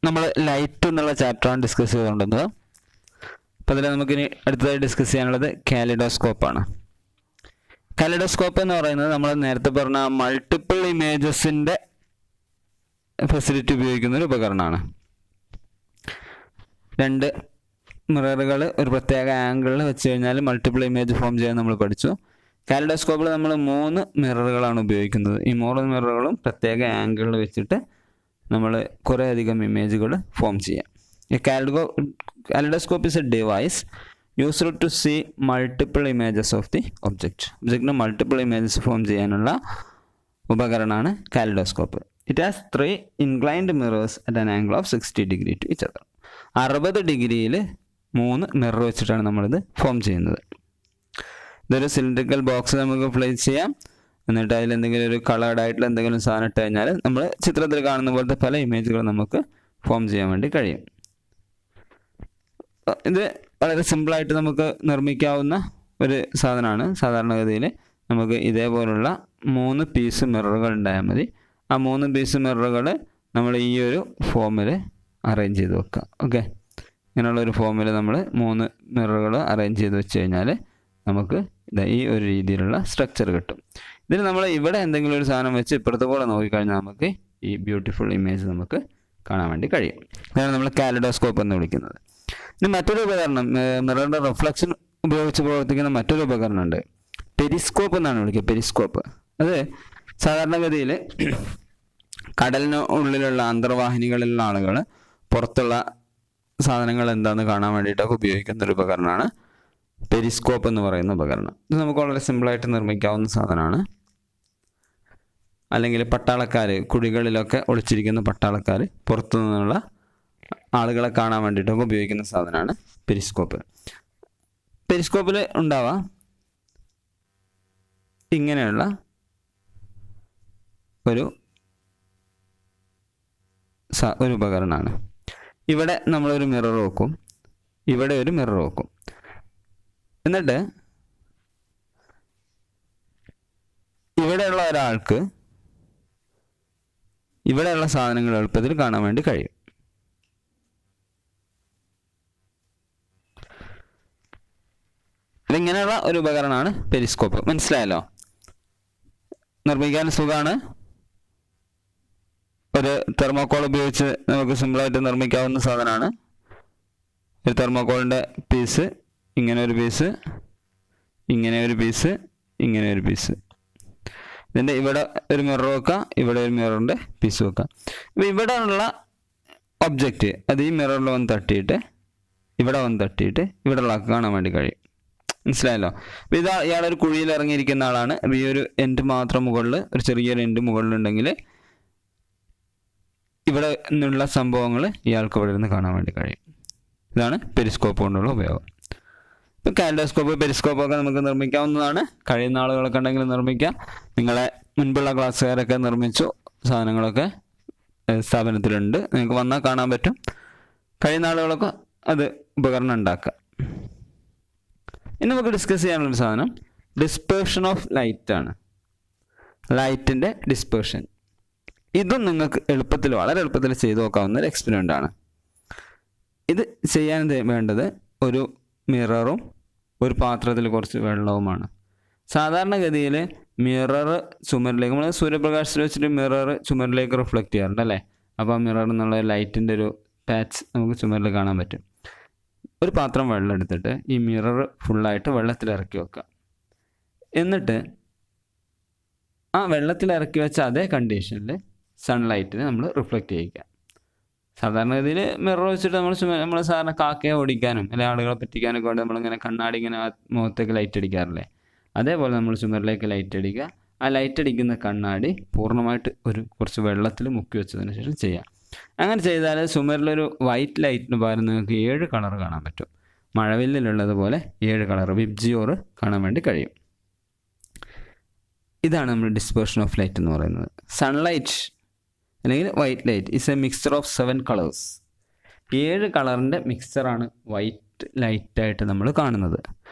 നമ്മൾ ലൈറ്റ് എന്നുള്ള ചാപ്റ്ററാണ് ഡിസ്കസ് ചെയ്തുകൊണ്ടിരുന്നത്. അപ്പോൾ അതിൽ നമുക്കിനി അടുത്തതായി ഡിസ്കസ് ചെയ്യാനുള്ളത് കാലിഡോസ്കോപ്പാണ്. കാലിഡോസ്കോപ്പ് എന്ന് പറയുന്നത് നമ്മൾ നേരത്തെ പറഞ്ഞ മൾട്ടിപ്പിൾ ഇമേജസിൻ്റെ ഫെസിലിറ്റി ഉപയോഗിക്കുന്ന ഒരു ഉപകരണമാണ്. രണ്ട് മിററുകൾ ഒരു പ്രത്യേക ആംഗിളിൽ വെച്ച് കഴിഞ്ഞാൽ മൾട്ടിപ്പിൾ ഇമേജ് ഫോം ചെയ്യാൻ നമ്മൾ പഠിച്ചു. കാലിഡോസ്കോപ്പിൽ നമ്മൾ 3 മിററുകളാണ് ഉപയോഗിക്കുന്നത്. ഈ 3 മിററുകളും പ്രത്യേക ആംഗിളിൽ വെച്ചിട്ട് നമ്മൾ കുറേ അധികം ഇമേജുകൾ ഫോം ചെയ്യാം. Kaleidoscope is a device used to see multiple images of the ഒബ്ജക്റ്റിന് മൾട്ടിപ്പിൾ ഇമേജസ് ഫോം ചെയ്യാനുള്ള ഉപകരണമാണ് kaleidoscope. It has 3 inclined mirrors at an angle of 60 degree to each other. 60 ഡിഗ്രിയിൽ 3 മിറർ വെച്ചിട്ടാണ് നമ്മളിത് ഫോം ചെയ്യുന്നത്. ഇതൊരു സിലിണ്ടറിക്കൽ ബോക്സ് നമുക്ക് place ചെയ്യാം. എന്നിട്ട് അതിൽ എന്തെങ്കിലും ഒരു കളേർഡ് ആയിട്ടുള്ള എന്തെങ്കിലും സാധനം ഇട്ട് കഴിഞ്ഞാൽ നമ്മൾ ചിത്രത്തിൽ കാണുന്ന പോലത്തെ പല ഇമേജുകൾ നമുക്ക് ഫോം ചെയ്യാൻ വേണ്ടി കഴിയും. ഇത് വളരെ സിമ്പിളായിട്ട് നമുക്ക് നിർമ്മിക്കാവുന്ന ഒരു സാധനമാണ്. സാധാരണഗതിയിൽ നമുക്ക് ഇതേപോലുള്ള 3 പീസ് മിററുകൾ ഉണ്ടായാൽ മതി. ആ 3 പീസ് മിററുകൾ നമ്മൾ ഈ ഒരു ഫോമിൽ അറേഞ്ച് ചെയ്ത് വെക്കുക. ഓക്കെ, ഇങ്ങനെയുള്ളൊരു ഫോമിൽ നമ്മൾ 3 മിററുകൾ അറേഞ്ച് ചെയ്ത് വെച്ച് കഴിഞ്ഞാൽ നമുക്ക് ഈ ഒരു രീതിയിലുള്ള സ്ട്രക്ചർ കിട്ടും. ഇതിൽ നമ്മൾ ഇവിടെ എന്തെങ്കിലും ഒരു സാധനം വെച്ച് ഇപ്പുറത്തെ പോലെ നോക്കിക്കഴിഞ്ഞാൽ നമുക്ക് ഈ ബ്യൂട്ടിഫുൾ ഇമേജ് നമുക്ക് കാണാൻ വേണ്ടി കഴിയും. ഇതാണ് നമ്മൾ കാലിഡോസ്കോപ്പ് എന്ന് വിളിക്കുന്നത്. ഇനി മറ്റൊരു ഉപകരണം, മിററിൻ്റെ റിഫ്ലക്ഷൻ ഉപയോഗിച്ച് പ്രവർത്തിക്കുന്ന മറ്റൊരു ഉപകരണമുണ്ട്. പെരിസ്കോപ്പ് എന്നാണ് വിളിക്കുക. പെരിസ്കോപ്പ് അത് സാധാരണഗതിയിൽ കടലിന് ഉള്ളിലുള്ള അന്തർവാഹിനികളിലുള്ള ആളുകൾ പുറത്തുള്ള സാധനങ്ങൾ എന്താണെന്ന് കാണാൻ വേണ്ടിയിട്ടൊക്കെ ഉപയോഗിക്കുന്ന ഒരു ഉപകരണമാണ് പെരിസ്കോപ്പ് എന്ന് പറയുന്ന ഉപകരണം. ഇത് നമുക്ക് വളരെ സിമ്പിളായിട്ട് നിർമ്മിക്കാവുന്ന സാധനമാണ്. അല്ലെങ്കിൽ പട്ടാളക്കാർ, കുഴികളിലൊക്കെ ഒളിച്ചിരിക്കുന്ന പട്ടാളക്കാർ പുറത്തു നിന്നുള്ള ആളുകളെ കാണാൻ വേണ്ടിയിട്ടൊക്കെ ഉപയോഗിക്കുന്ന സാധനമാണ് പെരിസ്കോപ്പ്. പെരിസ്കോപ്പിൽ ഉണ്ടാവാം ഇങ്ങനെയുള്ള ഒരു ഉപകരണമാണ്. ഇവിടെ നമ്മളൊരു മിറർ വെക്കും, ഇവിടെ ഒരു മിറർ വെക്കും. എന്നിട്ട് ഇവിടെയുള്ള ഒരാൾക്ക് ഇവിടെയുള്ള സാധനങ്ങൾ എളുപ്പത്തിൽ കാണാൻ വേണ്ടി കഴിയും. ഇതിങ്ങനെയുള്ള ഒരു ഉപകരണമാണ് പെരിസ്കോപ്പ്. മനസ്സിലായല്ലോ? നിർമ്മിക്കാൻ സുഖമാണ്. ഒരു തെർമോക്കോൾ ഉപയോഗിച്ച് നമുക്ക് സിമ്പിളായിട്ട് നിർമ്മിക്കാവുന്ന സാധനമാണ്. ഒരു തെർമോക്കോളിൻ്റെ പീസ്, ഇങ്ങനെ ഒരു പീസ്, ഇങ്ങനെ ഒരു പീസ്, ഇങ്ങനെ ഒരു പീസ്. ഇതിൻ്റെ ഇവിടെ ഒരു മിറർ വെക്കാം, ഇവിടെ ഒരു മിററിൻ്റെ പീസ് വെക്കാം. അപ്പോൾ ഇവിടെ ഉള്ള ഒബ്ജക്റ്റ് അത് ഈ മിററിൽ വന്ന് തട്ടിയിട്ട് ഇവിടെ വന്ന് തട്ടിയിട്ട് ഇവിടെ ഉള്ള കാണാൻ വേണ്ടി കഴിയും. മനസ്സിലായല്ലോ? അപ്പോൾ ഇയാളൊരു കുഴിയിൽ ഇറങ്ങിയിരിക്കുന്ന ആളാണ്. അപ്പോൾ ഈ ഒരു എൻഡ് മാത്രം മുകളിൽ, ഒരു ചെറിയൊരു എൻഡ് മുകളിലുണ്ടെങ്കിൽ ഇവിടെ നിന്നുള്ള സംഭവങ്ങൾ ഇയാൾക്ക് ഇവിടെ നിന്ന് കാണാൻ വേണ്ടി കഴിയും. ഇതാണ് പെരിസ്കോപ്പ് കൊണ്ടുള്ള ഉപയോഗം. ഇപ്പോൾ കാലിഡോസ്കോപ്പ്, പെരിസ്കോപ്പൊക്കെ നമുക്ക് നിർമ്മിക്കാവുന്നതാണ്. കഴിയുന്ന ആളുകളൊക്കെ ഉണ്ടെങ്കിൽ നിർമ്മിക്കാം. നിങ്ങളെ മുൻപുള്ള ക്ലാസ്സുകാരൊക്കെ നിർമ്മിച്ചു സാധനങ്ങളൊക്കെ സ്ഥാപനത്തിലുണ്ട്. നിങ്ങൾക്ക് വന്നാൽ കാണാൻ പറ്റും. കഴിയുന്ന ആളുകളൊക്കെ അത് ഉപകരണം ഉണ്ടാക്കുക. ഇനി നമുക്ക് ഡിസ്കസ് ചെയ്യാനുള്ളൊരു സാധനം ഡിസ്പേർഷൻ ഓഫ് ലൈറ്റ് ആണ്. ലൈറ്റിൻ്റെ ഡിസ്പേർഷൻ. ഇതും നിങ്ങൾക്ക് വളരെ എളുപ്പത്തിൽ ചെയ്തു നോക്കാവുന്ന ഒരു എക്സ്പെരിമെൻ്റ് ആണ്. ഇത് ചെയ്യാൻ വേണ്ടത് ഒരു മിററും ഒരു പാത്രത്തിൽ കുറച്ച് വെള്ളവുമാണ്. സാധാരണഗതിയിൽ മിറർ ചുമരിലേക്ക്, നമ്മൾ സൂര്യപ്രകാശത്തിൽ വെച്ചിട്ട് മിറർ ചുമരിലേക്ക് റിഫ്ലക്റ്റ് ചെയ്യാറുണ്ട് അല്ലേ? അപ്പോൾ ആ മിറർ എന്നുള്ള ലൈറ്റിൻ്റെ ഒരു പാച്ച് നമുക്ക് ചുമരിൽ കാണാൻ പറ്റും. ഒരു പാത്രം വെള്ളം എടുത്തിട്ട് ഈ മിറർ ഫുള്ളായിട്ട് വെള്ളത്തിൽ ഇറക്കി വെക്കുക. എന്നിട്ട് ആ വെള്ളത്തിൽ ഇറക്കി വെച്ച അതേ കണ്ടീഷനിൽ സൺലൈറ്റിനെ നമ്മൾ റിഫ്ലക്റ്റ് ചെയ്യിക്കുക. സാധാരണഗതിയിൽ മിറർ വെച്ചിട്ട് നമ്മൾ സാധാരണ കാക്കയെ ഓടിക്കാനും അല്ലെങ്കിൽ ആളുകളെ പറ്റിക്കാനൊക്കെ വേണ്ടി നമ്മളിങ്ങനെ കണ്ണാടി ഇങ്ങനെ മുഖത്തേക്ക് ലൈറ്റ് അടിക്കാറില്ലേ? അതേപോലെ നമ്മൾ ചുമരിലേക്ക് ലൈറ്റ് അടിക്കുക. ആ ലൈറ്റ് അടിക്കുന്ന കണ്ണാടി പൂർണ്ണമായിട്ട് കുറച്ച് വെള്ളത്തിൽ മുക്കി വെച്ചതിന് ശേഷം ചെയ്യാം. അങ്ങനെ ചെയ്താൽ ചുമരിലൊരു വൈറ്റ് ലൈറ്റിന് പകരം നിങ്ങൾക്ക് 7 കളർ കാണാൻ പറ്റും. മഴവില്ലിലുള്ളതുപോലെ 7 കളർ വിബ്ജിയോർ കാണാൻ വേണ്ടി കഴിയും. ഇതാണ് നമ്മൾ ഡിസ്പേർഷൻ ഓഫ് ലൈറ്റ് എന്ന് പറയുന്നത്. സൺലൈറ്റ് അല്ലെങ്കിൽ white light is A mixture of 7 colours. 7 കളറിൻ്റെ മിക്സ്ചറാണ് വൈറ്റ് ലൈറ്റായിട്ട് നമ്മൾ കാണുന്നത്.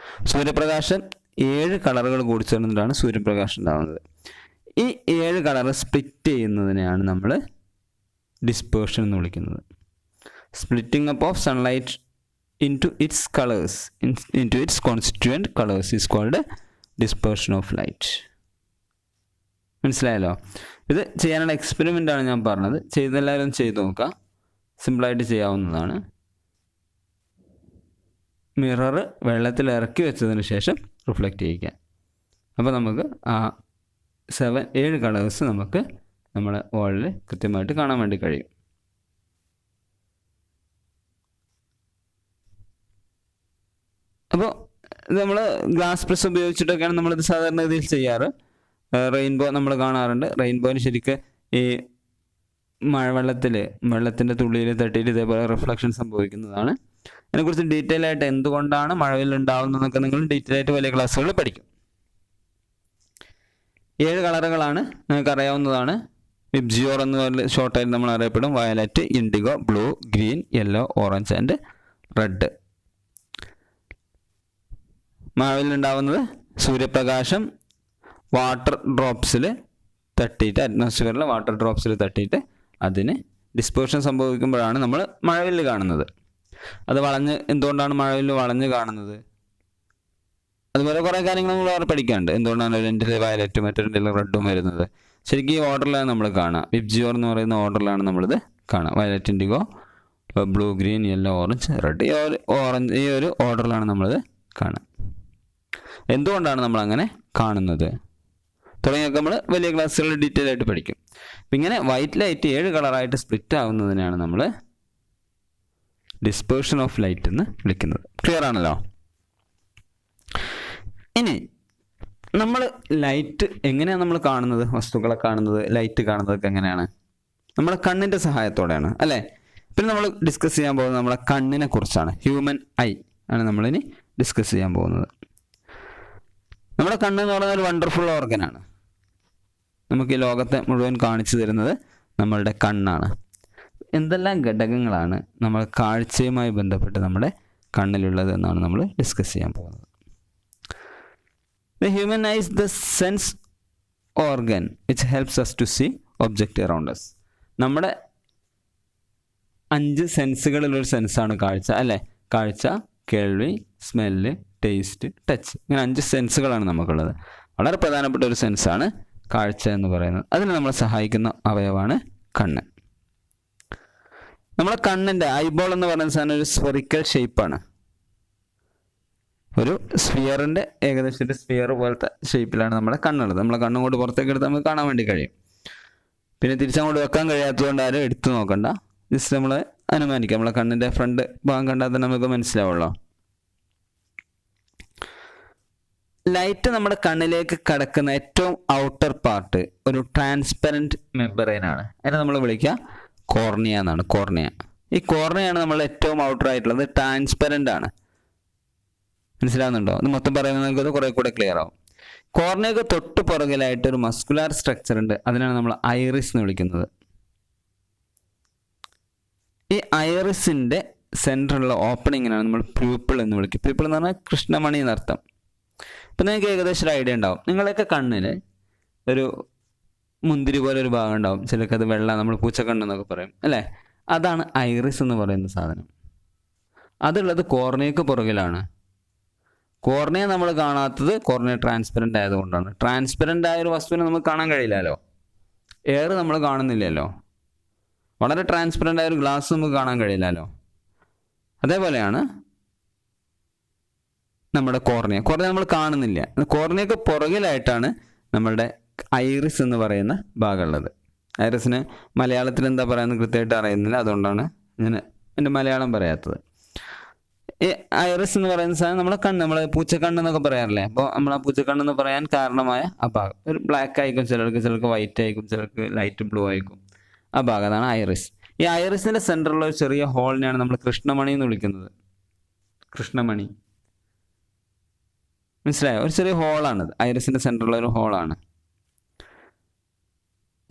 സൂര്യപ്രകാശം 7 കളറുകൾ കൂടി ചേർന്നിട്ടാണ് സൂര്യപ്രകാശം ഉണ്ടാകുന്നത്. ഈ 7 കളർ സ്പ്ലിറ്റ് ചെയ്യുന്നതിനെയാണ് നമ്മൾ ഡിസ്പേർഷൻ എന്ന് വിളിക്കുന്നത്. Splitting up of sunlight into its colors, into its constituent colors is called dispersion of light. മനസ്സിലായല്ലോ? ഇത് ചെയ്യാനുള്ള എക്സ്പെരിമെൻ്റ് ആണ് ഞാൻ പറഞ്ഞത്. ചെയ്തെല്ലാവരും ചെയ്ത് നോക്കുക. സിമ്പിളായിട്ട് ചെയ്യാവുന്നതാണ്. മിറർ വെള്ളത്തിൽ ഇറക്കി വെച്ചതിന് ശേഷം റിഫ്ലക്റ്റ് ചെയ്യിക്കുക. അപ്പോൾ നമുക്ക് ആ 7 കളേഴ്സ് നമുക്ക് നമ്മുടെ വാളിൽ കൃത്യമായിട്ട് കാണാൻ വേണ്ടി കഴിയും. അപ്പോൾ ഇത് നമ്മൾ ഗ്ലാസ് പ്രസ് ഉപയോഗിച്ചിട്ടൊക്കെയാണ് നമ്മളിത് സാധാരണ രീതിയിൽ ചെയ്യാറ്. റെയിൻബോ നമ്മൾ കാണാറുണ്ട്. റെയിൻബോന് ശരിക്കും ഈ വെള്ളത്തിൻ്റെ തുള്ളിയിൽ തട്ടിയിട്ട് ഇതേപോലെ റിഫ്ലക്ഷൻ സംഭവിക്കുന്നതാണ്. അതിനെക്കുറിച്ച് ഡീറ്റെയിൽ ആയിട്ട് എന്തുകൊണ്ടാണ് മഴവിൽ ഉണ്ടാവുന്നതെന്നൊക്കെ നിങ്ങൾ ഡീറ്റെയിൽ ആയിട്ട് വലിയ ക്ലാസ്സുകളിൽ പഠിക്കും. 7 കളറുകളാണ് നിങ്ങൾക്ക് അറിയാവുന്നതാണ്. വിബ്ജിയോർ എന്ന് പറഞ്ഞ ഷോർട്ടായിട്ട് നമ്മൾ അറിയപ്പെടും. Violet, indigo, blue, green, yellow, orange and red. മഴവിലുണ്ടാവുന്നത് സൂര്യപ്രകാശം വാട്ടർ ഡ്രോപ്സിൽ തട്ടിയിട്ട്, അറ്റ്മോസ്ഫിയറിൽ വാട്ടർ ഡ്രോപ്സിൽ തട്ടിയിട്ട് അതിന് ഡിസ്പേർഷൻ സംഭവിക്കുമ്പോഴാണ് നമ്മൾ മഴവില്ല് കാണുന്നത്. അത് എന്തുകൊണ്ടാണ് മഴവില്ല് വളഞ്ഞ് കാണുന്നത്? അതുപോലെ കുറേ കാര്യങ്ങൾ നമ്മൾ പഠിക്കാനുണ്ട്. എന്തുകൊണ്ടാണ് ഒരെൻഡിൽ വയലറ്റും മറ്റൊരെൻഡിൽ റെഡും വരുന്നത്? ശരിക്കും ഈ ഓർഡറിലാണ് നമ്മൾ കാണുക. വിബ്ജിയോർ എന്ന് പറയുന്ന ഓർഡറിലാണ് നമ്മളിത് കാണുക. Violet, indigo, blue, green, yellow, orange, red. ഈ ഒരു ഓർഡറിലാണ് നമ്മളിത് കാണുക. എന്തുകൊണ്ടാണ് നമ്മളങ്ങനെ കാണുന്നത് തുടങ്ങിയൊക്കെ നമ്മൾ വലിയ ക്ലാസ്സുകളിൽ ഡീറ്റെയിൽ ആയിട്ട് പഠിക്കും. അപ്പം ഇങ്ങനെ വൈറ്റ് ലൈറ്റ് 7 കളറായിട്ട് സ്പ്ലിറ്റ് ആവുന്നതിനാണ് നമ്മൾ ഡിസ്പേർഷൻ ഓഫ് ലൈറ്റ് എന്ന് വിളിക്കുന്നത്. ക്ലിയർ ആണല്ലോ? ഇനി നമ്മൾ ലൈറ്റ് എങ്ങനെയാണ് നമ്മൾ കാണുന്നത്? വസ്തുക്കളെ കാണുന്നത്, ലൈറ്റ് കാണുന്നതൊക്കെ എങ്ങനെയാണ്? നമ്മുടെ കണ്ണിൻ്റെ സഹായത്തോടെയാണ് അല്ലേ? പിന്നെ നമ്മൾ ഡിസ്കസ് ചെയ്യാൻ പോകുന്നത് നമ്മളെ കണ്ണിനെ കുറിച്ചാണ്. ഹ്യൂമൻ ഐ ആണ് നമ്മളിനി ഡിസ്കസ് ചെയ്യാൻ പോകുന്നത്. നമ്മുടെ കണ്ണെന്ന് പറയുന്നത് ഒരു വണ്ടർഫുൾ ഓർഗനാണ്. നമുക്ക് ഈ ലോകത്തെ മുഴുവൻ കാണിച്ചു തരുന്നത് നമ്മളുടെ കണ്ണാണ്. എന്തെല്ലാം ഘടകങ്ങളാണ് നമ്മൾ കാഴ്ചയുമായി ബന്ധപ്പെട്ട് നമ്മുടെ കണ്ണിലുള്ളത് എന്നാണ് നമ്മൾ ഡിസ്കസ് ചെയ്യാൻ പോകുന്നത്. The human eye is the sense organ which helps us to see object around us. നമ്മുടെ 5 സെൻസുകളിലൊരു സെൻസാണ് കാഴ്ച അല്ലേ? കാഴ്ച, കേൾവി, സ്മെല്ല്, ടേസ്റ്റ്, ടച്ച്. ഇങ്ങനെ 5 സെൻസുകളാണ് നമുക്കുള്ളത്. വളരെ പ്രധാനപ്പെട്ട ഒരു സെൻസാണ് കാഴ്ച എന്ന് പറയുന്നത്. അതിന് നമ്മളെ സഹായിക്കുന്ന അവയവമാണ് കണ്ണ്. നമ്മളെ കണ്ണിൻ്റെ ഐബോൾ എന്ന് പറയുന്ന സാധനം ഒരു സ്ഫെറിക്കൽ ഷേപ്പാണ്. ഒരു സ്ഫിയറിൻ്റെ ഏകദേശം ഒരു സ്ഫിയർ പോലത്തെ ഷേപ്പിലാണ് നമ്മുടെ കണ്ണുള്ളത്. നമ്മളെ കണ്ണുകൊണ്ട് പുറത്തേക്ക് എടുത്ത് നമുക്ക് കാണാൻ വേണ്ടി കഴിയും. പിന്നെ തിരിച്ചങ്ങോട്ട് വെക്കാൻ കഴിയാത്തതുകൊണ്ട് ആരും എടുത്തു നോക്കണ്ട. ജസ്റ്റ് നമ്മൾ അനുമാനിക്കാം. നമ്മളെ കണ്ണിൻ്റെ ഫ്രണ്ട് ഭാഗം കണ്ടാൽ തന്നെ നമുക്ക് മനസ്സിലാവുള്ളൂ. ലൈറ്റ് നമ്മുടെ കണ്ണിലേക്ക് കടക്കുന്ന ഏറ്റവും ഔട്ടർ പാർട്ട് ഒരു ട്രാൻസ്പെറൻറ്റ് മെമ്പറൈനാണ്. അതിനെ നമ്മൾ വിളിക്കുക കോർണിയ എന്നാണ്. കോർണിയ. ഈ കോർണിയാണ് നമ്മൾ ഏറ്റവും ഔട്ടർ ആയിട്ടുള്ളത്. ട്രാൻസ്പെറൻ്റ് ആണ്. മനസ്സിലാവുന്നുണ്ടോ? അത് മൊത്തം പറയുന്നത് നമുക്കത് കുറേ കൂടെ ക്ലിയർ ആവും. കോർണിയക്ക് തൊട്ട് പുറകിലായിട്ട് ഒരു മസ്കുലാർ സ്ട്രക്ചർ ഉണ്ട്. അതിനാണ് നമ്മൾ ഐറിസ് എന്ന് വിളിക്കുന്നത്. ഈ ഐറിസിൻ്റെ സെൻറ്ററിലുള്ള ഓപ്പണിങ്ങിനാണ് നമ്മൾ പ്യൂപ്പിൾ എന്ന് വിളിക്കുക. പ്യൂപ്പിൾ എന്ന് പറഞ്ഞാൽ കൃഷ്ണമണി എന്നർത്ഥം. ഇപ്പം നിങ്ങൾക്ക് ഏകദേശം ഒരു ഐഡിയ ഉണ്ടാവും. നിങ്ങളൊക്കെ കണ്ണിൽ ഒരു മുന്തിരി പോലെ ഒരു ഭാഗം ഉണ്ടാവും. ചിലർക്ക് അത് വെള്ള, നമ്മൾ പൂച്ചക്കണ്ണെന്നൊക്കെ പറയും അല്ലേ? അതാണ് ഐറിസ് എന്ന് പറയുന്ന സാധനം. അതുള്ളത് കോർണിയക്ക് പുറകിലാണ്. കോർണിയ നമ്മൾ കാണാത്തത് കോർണിയ ട്രാൻസ്പെറൻ്റ് ആയതുകൊണ്ടാണ്. ട്രാൻസ്പെറൻ്റ് ആയ ഒരു വസ്തുവിനെ നമുക്ക് കാണാൻ കഴിയില്ലല്ലോ. എയർ നമ്മൾ കാണുന്നില്ലല്ലോ. വളരെ ട്രാൻസ്പെറൻ്റ് ആയ ഒരു ഗ്ലാസ് നമുക്ക് കാണാൻ കഴിയില്ലല്ലോ. അതേപോലെയാണ് നമ്മുടെ കോർണിയ. കോർണിയ നമ്മൾ കാണുന്നില്ല. കോർണിയക്ക് പുറകിലായിട്ടാണ് നമ്മളുടെ ഐറിസ് എന്ന് പറയുന്ന ഭാഗമുള്ളത്. ഐറിസിന് മലയാളത്തിൽ എന്താ പറയുന്നത് കൃത്യമായിട്ട് അറിയുന്നില്ല. അതുകൊണ്ടാണ് ഞാൻ എൻ്റെ മലയാളം പറയാത്തത്. ഈ ഐറിസ് എന്ന് പറയുന്ന സാധനം നമ്മളെ കണ്ണ്, നമ്മൾ പൂച്ചക്കണ്ണെന്നൊക്കെ പറയാറില്ലേ? അപ്പോൾ നമ്മൾ ആ പൂച്ചക്കണ്ണെന്ന് പറയാൻ കാരണമായ ആ ഭാഗം ഒരു ബ്ലാക്ക് ആയിരിക്കും, ചിലർക്ക് വൈറ്റ് ആയിരിക്കും, ചിലർക്ക് ലൈറ്റ് ബ്ലൂ ആയിരിക്കും. ആ ഭാഗം അതാണ് ഐറിസ്. ഈ ഐറിസിൻ്റെ സെൻറ്ററിലുള്ള ഒരു ചെറിയ ഹോളിനെയാണ് നമ്മൾ കൃഷ്ണമണി എന്ന് വിളിക്കുന്നത്. കൃഷ്ണമണി മനസ്സിലായോ? ഒരു ചെറിയ ഹോളാണിത്. ഐറിസിൻ്റെ സെൻറ്ററിലുള്ള ഒരു ഹോളാണ്.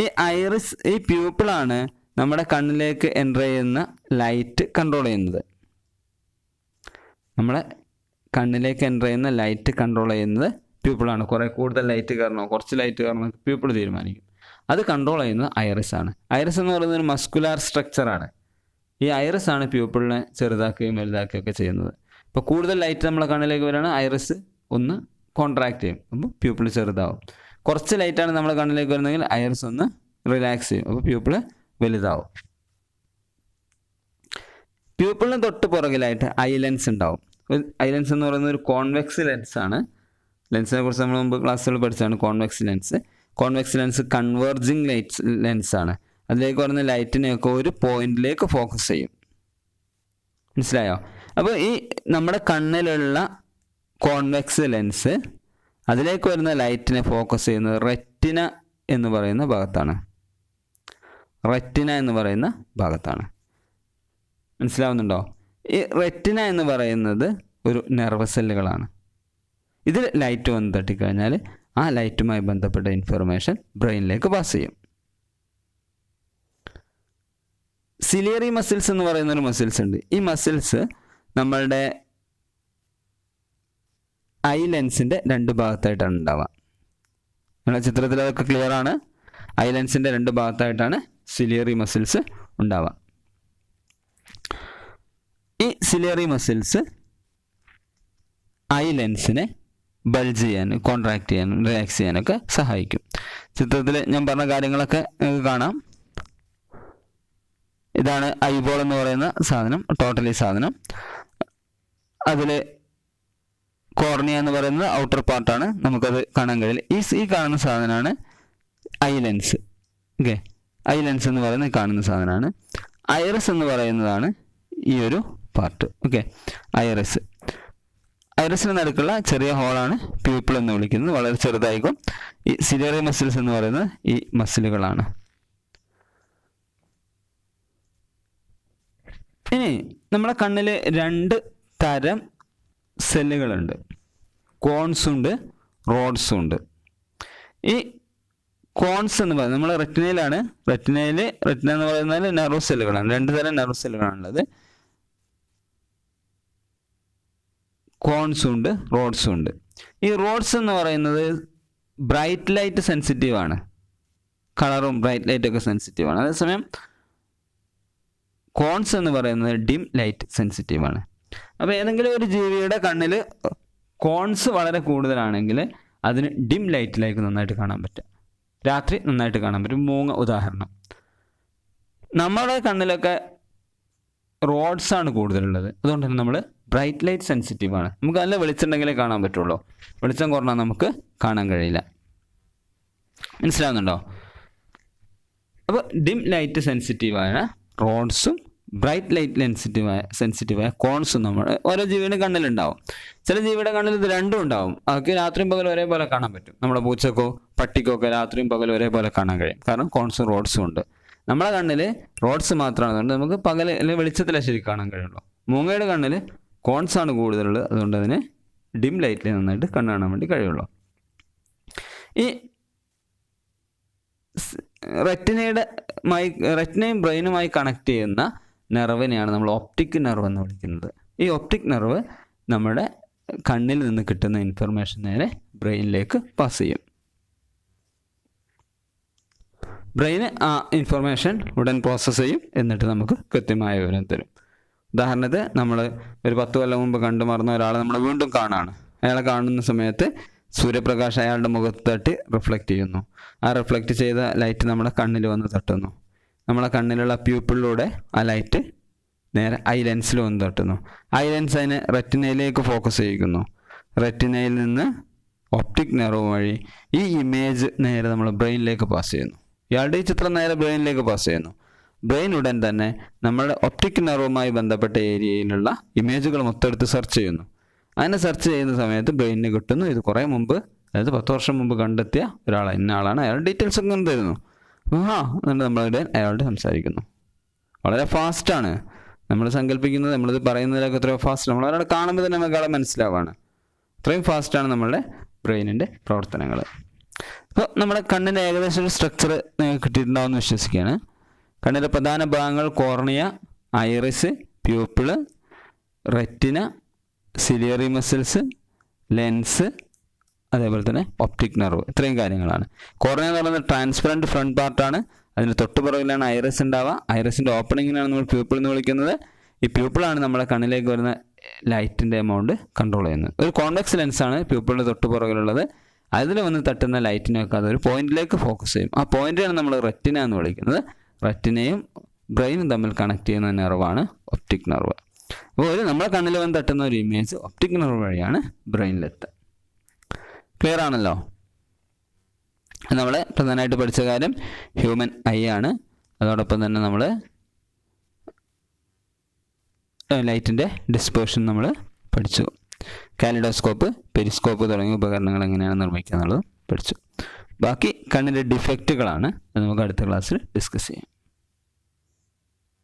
ഈ ഐറിസ്, ഈ പ്യൂപ്പിളാണ് നമ്മുടെ കണ്ണിലേക്ക് എൻ്റർ ചെയ്യുന്ന ലൈറ്റ് കൺട്രോൾ ചെയ്യുന്നത്. നമ്മളെ കണ്ണിലേക്ക് എൻ്റർ ചെയ്യുന്ന ലൈറ്റ് കൺട്രോൾ ചെയ്യുന്നത് പ്യൂപ്പിളാണ്. കുറേ കൂടുതൽ ലൈറ്റ് കയറണോ കുറച്ച് ലൈറ്റ് കയറണോ പ്യൂപ്പിൾ തീരുമാനിക്കും. അത് കൺട്രോൾ ചെയ്യുന്നത് ഐറിസ് ആണ്. ഐറിസ് എന്ന് പറയുന്നത് ഒരു മസ്കുലാർ സ്ട്രക്ചറാണ്. ഈ ഐറിസ് ആണ് പ്യൂപ്പിളിനെ ചെറുതാക്കുകയും വലുതാക്കുകയും ഒക്കെ ചെയ്യുന്നത്. ഇപ്പോൾ കൂടുതൽ ലൈറ്റ് നമ്മളെ കണ്ണിലേക്ക് വരികയാണ്, ഐറിസ് ഒന്ന് കോൺട്രാക്ട് ചെയ്യും, അപ്പോൾ പ്യൂപ്പിൾ ചെറുതാവും. കുറച്ച് ലൈറ്റാണ് നമ്മളെ കണ്ണിലേക്ക് വരുന്നതെങ്കിൽ ഐറിസ് ഒന്ന് റിലാക്സ് ചെയ്യും, അപ്പോൾ പ്യൂപ്പിൾ വലുതാവും. പ്യൂപ്പിളിന് തൊട്ട് പുറകിലായിട്ട് ഐ ലെൻസ് ഉണ്ടാവും. ഐ ലെൻസ് എന്ന് പറയുന്നത് ഒരു കോൺവെക്സ് ലെൻസാണ്. ലെൻസിനെ കുറിച്ച് നമ്മൾ മുമ്പ് ക്ലാസ്സുകൾ പഠിച്ചതാണ്. കോൺവെക്സ് ലെൻസ് കൺവേർജിങ് ലെൻസാണ്. അതിലേക്ക് വരുന്ന ലൈറ്റിനെയൊക്കെ ഒരു പോയിന്റിലേക്ക് ഫോക്കസ് ചെയ്യും. മനസ്സിലായോ? അപ്പോൾ ഈ നമ്മുടെ കണ്ണിലുള്ള കോൺവെക്സ് ലെൻസ് അതിലേക്ക് വരുന്ന ലൈറ്റിനെ ഫോക്കസ് ചെയ്യുന്നത് റെറ്റിന എന്ന് പറയുന്ന ഭാഗത്താണ്. മനസ്സിലാവുന്നുണ്ടോ? ഈ റെറ്റിന എന്ന് പറയുന്നത് ഒരു നെർവസ് സെല്ലുകളാണ്. ഇതിൽ ലൈറ്റ് വന്ന് തട്ടിക്കഴിഞ്ഞാൽ ആ ലൈറ്റുമായി ബന്ധപ്പെട്ട ഇൻഫർമേഷൻ ബ്രെയിനിലേക്ക് പാസ് ചെയ്യും. സിലിയറി മസിൽസ് എന്ന് പറയുന്ന ഒരു മസിൽസ് ഉണ്ട്. ഈ മസിൽസ് നമ്മളുടെ ഐ ലെൻസിൻ്റെ 2 ഭാഗത്തായിട്ടാണ് ഉണ്ടാവുക. നമ്മുടെ ചിത്രത്തിൽ അതൊക്കെ ക്ലിയർ ആണ്. ഐ ലെൻസിൻ്റെ 2 ഭാഗത്തായിട്ടാണ് സിലിയറി മസിൽസ് ഉണ്ടാവുക. ഈ സിലിയറി മസിൽസ് ഐ ലെൻസിനെ ബൾജ് ചെയ്യാനും കോൺട്രാക്ട് ചെയ്യാനും റിലാക്സ് ചെയ്യാനൊക്കെ സഹായിക്കും. ചിത്രത്തിൽ ഞാൻ പറഞ്ഞ കാര്യങ്ങളൊക്കെ നിങ്ങൾക്ക് കാണാം. ഇതാണ് ഐബോൾ എന്ന് പറയുന്ന സാധനം, ടോട്ടലി സാധനം. അതിൽ കോർണിയ എന്ന് പറയുന്നത് ഔട്ടർ പാർട്ടാണ്, നമുക്കത് കാണാൻ കഴിയില്ല. ഈ കാണുന്ന സാധനമാണ് I lens. Okay, I lens എന്ന് പറയുന്നത് കാണുന്ന സാധനമാണ്. ഐറിസ് എന്ന് പറയുന്നതാണ് ഈ ഒരു പാർട്ട്. ഓക്കെ, ഐറിസിന് നടുക്കുള്ള ചെറിയ ഹോളാണ് പ്യൂപ്പിൾ എന്ന് വിളിക്കുന്നത്, വളരെ ചെറുതായിരിക്കും. ഈ സിലിയറി മസിൽസ് എന്ന് പറയുന്നത് ഈ മസിലുകളാണ്. ഇനി നമ്മളെ കണ്ണിൽ 2 തരം സെല്ലുകളുണ്ട്. കോൺസും ഉണ്ട്, റോഡ്സും ഉണ്ട്. ഈ കോൺസ് എന്ന് പറയുന്നത് നമ്മൾ റെറ്റിന എന്ന് പറയുന്നത് നെർവ് സെല്ലുകളാണ്. 2 തരം നെർവ് സെല്ലുകളാണുള്ളത്. കോൺസും ഉണ്ട്, റോഡ്സും ഉണ്ട്. ഈ റോഡ്സ് എന്ന് പറയുന്നത് ബ്രൈറ്റ് ലൈറ്റ് സെൻസിറ്റീവ് ആണ്. കളറും ബ്രൈറ്റ് ലൈറ്റൊക്കെ സെൻസിറ്റീവ് ആണ്. അതേസമയം കോൺസ് എന്ന് പറയുന്നത് ഡിം ലൈറ്റ് സെൻസിറ്റീവ് ആണ്. അപ്പോൾ ഏതെങ്കിലും ഒരു ജീവിയുടെ കണ്ണിൽ കോൺസ് വളരെ കൂടുതലാണെങ്കിൽ അതിന് ഡിം ലൈറ്റിലേക്ക് നന്നായിട്ട് കാണാൻ പറ്റും, രാത്രി നന്നായിട്ട് കാണാൻ പറ്റും. മൂങ്ങ ഉദാഹരണം. നമ്മുടെ കണ്ണിലൊക്കെ റോഡ്സ് ആണ് കൂടുതലുള്ളത്, അതുകൊണ്ട് തന്നെ നമ്മൾ ബ്രൈറ്റ് ലൈറ്റ് സെൻസിറ്റീവ് ആണ്. നമുക്ക് നല്ല വെളിച്ചമുണ്ടെങ്കിലേ കാണാൻ പറ്റുള്ളൂ. വെളിച്ചം കുറഞ്ഞാൽ നമുക്ക് കാണാൻ കഴിയില്ല. മനസ്സിലാവുന്നുണ്ടോ? അപ്പോൾ ഡിം ലൈറ്റ് സെൻസിറ്റീവായ റോഡ്സും ബ്രൈറ്റ് ലൈറ്റ് സെൻസിറ്റീവായ കോൺസും നമ്മൾ ഓരോ ജീവിയുടെ കണ്ണിലുണ്ടാവും. ചില ജീവിയുടെ കണ്ണിൽ ഇത് രണ്ടും ഉണ്ടാവും. അവർക്ക് രാത്രിയും പകലും ഒരേപോലെ കാണാൻ പറ്റും. നമ്മുടെ പൂച്ചക്കോ പട്ടിക്കോ ഒക്കെ രാത്രിയും പകലും ഒരേപോലെ കാണാൻ കഴിയും, കാരണം കോൺസും റോഡ്സും ഉണ്ട്. നമ്മളെ കണ്ണിൽ റോഡ്സ് മാത്രമാണ്, അതുകൊണ്ട് നമുക്ക് പകൽ വെളിച്ചത്തിലെ ശരിക്കും കാണാൻ കഴിയുള്ളൂ. മൂങ്ങയുടെ കണ്ണിൽ കോൺസ് ആണ് കൂടുതലുള്ളത്, അതുകൊണ്ട് അതിന് ഡിം ലൈറ്റിൽ നന്നായിട്ട് കണ്ണ് കാണാൻ വേണ്ടി കഴിയുള്ളൂ. ഈ റെറ്റിനയും ബ്രെയിനുമായി കണക്ട് ചെയ്യുന്ന നെർവിനെയാണ് നമ്മൾ ഒപ്റ്റിക് നെർവ് എന്ന് വിളിക്കുന്നത്. ഈ ഒപ്റ്റിക് നെർവ് നമ്മുടെ കണ്ണിൽ നിന്ന് കിട്ടുന്ന ഇൻഫർമേഷൻ നേരെ ബ്രെയിനിലേക്ക് പാസ് ചെയ്യും. ബ്രെയിന് ആ ഇൻഫർമേഷൻ ഉടൻ പ്രോസസ്സ് ചെയ്യും, എന്നിട്ട് നമുക്ക് കൃത്യമായ വിവരം തരും. ഉദാഹരണത്തിന് നമ്മൾ ഒരു 10 കൊല്ലം മുമ്പ് കണ്ടു മറന്ന ഒരാളെ നമ്മൾ വീണ്ടും കാണാണ്. അയാളെ കാണുന്ന സമയത്ത് സൂര്യപ്രകാശം അയാളുടെ മുഖത്ത് തട്ടി റിഫ്ലക്റ്റ് ചെയ്യുന്നു. ആ റിഫ്ലക്റ്റ് ചെയ്ത ലൈറ്റ് നമ്മുടെ കണ്ണിൽ വന്ന് തട്ടുന്നു. നമ്മളെ കണ്ണിലുള്ള പ്യൂപ്പിളിലൂടെ ആ ലൈറ്റ് നേരെ ഐ ലെൻസിൽ വന്ന് തട്ടുന്നു. ഐ ലെൻസ് അതിനെ റെറ്റിനയിലേക്ക് ഫോക്കസ് ചെയ്യിക്കുന്നു. റെറ്റിനയിൽ നിന്ന് ഒപ്റ്റിക് നെർവ് വഴി ഈ ഇമേജ് നേരെ നമ്മൾ ബ്രെയിനിലേക്ക് പാസ് ചെയ്യുന്നു. ഇയാളുടെ ഈ ചിത്രം നേരെ ബ്രെയിനിലേക്ക് പാസ് ചെയ്യുന്നു. ബ്രെയിൻ ഉടൻ തന്നെ നമ്മുടെ ഒപ്റ്റിക് നെർവുമായി ബന്ധപ്പെട്ട ഏരിയയിലുള്ള ഇമേജുകൾ മൊത്തം സെർച്ച് ചെയ്യുന്നു. അങ്ങനെ സെർച്ച് ചെയ്യുന്ന സമയത്ത് ബ്രെയിനിന് കിട്ടുന്നു ഇത് കുറേ മുമ്പ്, അതായത് 10 വർഷം മുമ്പ് കണ്ടെത്തിയ ഒരാളാണ്, ഇന്ന ആളാണ്, അയാളുടെ ഡീറ്റെയിൽസ് ഒക്കെ തരുന്നു. എന്നിട്ട് നമ്മളുടെ അയാളോട് സംസാരിക്കുന്നു. വളരെ ഫാസ്റ്റാണ്. നമ്മൾ സങ്കല്പിക്കുന്നത്, നമ്മളിത് പറയുന്നതിലൊക്കെ എത്രയോ ഫാസ്റ്റ്, നമ്മൾ ഒരാളെ കാണുമ്പോൾ തന്നെ നമുക്ക് ആളെ മനസ്സിലാവാണ്. അത്രയും ഫാസ്റ്റാണ് നമ്മളുടെ ബ്രെയിനിൻ്റെ പ്രവർത്തനങ്ങൾ. അപ്പോൾ നമ്മുടെ കണ്ണിൻ്റെ ഏകദേശം ഒരു സ്ട്രക്ചർ നിങ്ങൾക്ക് കിട്ടിയിട്ടുണ്ടാവുമെന്ന് വിശ്വസിക്കുകയാണ്. കണ്ണിൻ്റെ പ്രധാന ഭാഗങ്ങൾ cornea, iris, pupil, retina, ciliary muscles, lens, അതേപോലെ തന്നെ ഒപ്റ്റിക് നെർവ്. ഇത്രയും കാര്യങ്ങളാണ്. കോർണിയ എന്ന് പറയുന്നത് ട്രാൻസ്പെറൻറ്റ് ഫ്രണ്ട് പാർട്ടാണ്. അതിന് തൊട്ട് പുറകിലാണ് ഐറിസ് ഉണ്ടാവുക. ഐറിസിൻ്റെ ഓപ്പണിങ്ങിനാണ് നമ്മൾ പ്യൂപ്പിൾ എന്ന് വിളിക്കുന്നത്. ഈ പ്യൂപ്പിളാണ് നമ്മളെ കണ്ണിലേക്ക് വരുന്ന ലൈറ്റിൻ്റെ എമൗണ്ട് കൺട്രോൾ ചെയ്യുന്നത്. ഒരു കോൺവെക്സ് ലെൻസാണ് പ്യൂപ്പിളിൻ്റെ തൊട്ട് പുറകിലുള്ളത്. അതിൽ വന്ന് തട്ടുന്ന ലൈറ്റിനൊക്കെ അതൊരു പോയിന്റിലേക്ക് ഫോക്കസ് ചെയ്യും. ആ പോയിന്റാണ് നമ്മൾ റെറ്റിന എന്ന് വിളിക്കുന്നത്. റെറ്റിനയും ബ്രെയിനും തമ്മിൽ കണക്ട് ചെയ്യുന്ന നെർവാണ് ഒപ്റ്റിക് നെർവ്. അപ്പോൾ നമ്മളെ കണ്ണിൽ വന്ന് തട്ടുന്ന ഒരു ഇമേജ് ഒപ്റ്റിക് നെർവ് വഴിയാണ് ബ്രെയിനിലെത്തുക. ക്ലിയർ ആണല്ലോ? നമ്മൾ പ്രധാനമായിട്ട് പഠിച്ച കാര്യം ഹ്യൂമൻ ഐ ആണ്. അതോടൊപ്പം തന്നെ നമ്മൾ ലൈറ്റിൻ്റെ ഡിസ്പേർഷൻ നമ്മൾ പഠിച്ചു. കാലിഡോസ്കോപ്പ്, പെരിസ്കോപ്പ് തുടങ്ങിയ ഉപകരണങ്ങൾ എങ്ങനെയാണ് നിർമ്മിക്കുക എന്നുള്ളത് പഠിച്ചു. ബാക്കി കണ്ണിൻ്റെ ഡിഫക്റ്റുകളാണ്. അത് നമുക്ക് അടുത്ത ക്ലാസ്സിൽ ഡിസ്കസ് ചെയ്യാം.